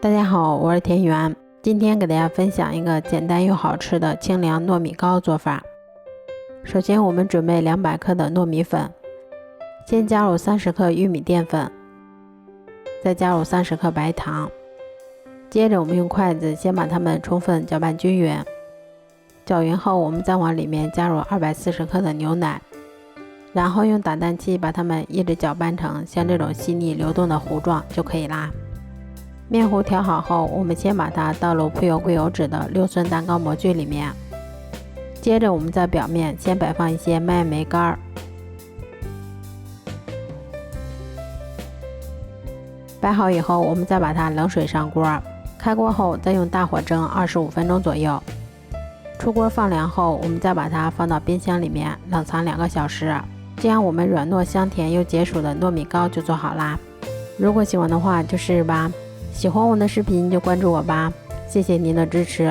大家好，我是田园，今天给大家分享一个简单又好吃的清凉糯米糕做法。首先我们准备200克的糯米粉，先加入30克玉米淀粉，再加入30克白糖，接着我们用筷子先把它们充分搅拌均匀。搅匀后，我们再往里面加入240克的牛奶，然后用打蛋器把它们一直搅拌成像这种细腻流动的糊状就可以啦。面糊调好后，我们先把它倒入铺有硅油纸的6寸蛋糕模具里面，接着我们在表面先摆放一些麦芽干，摆好以后，我们再把它冷水上锅，开锅后再用大火蒸25分钟左右。出锅放凉后，我们再把它放到冰箱里面冷藏2个小时，这样我们软糯香甜又解暑的糯米糕就做好啦。如果喜欢的话就试试吧，喜欢我的视频就关注我吧，谢谢您的支持。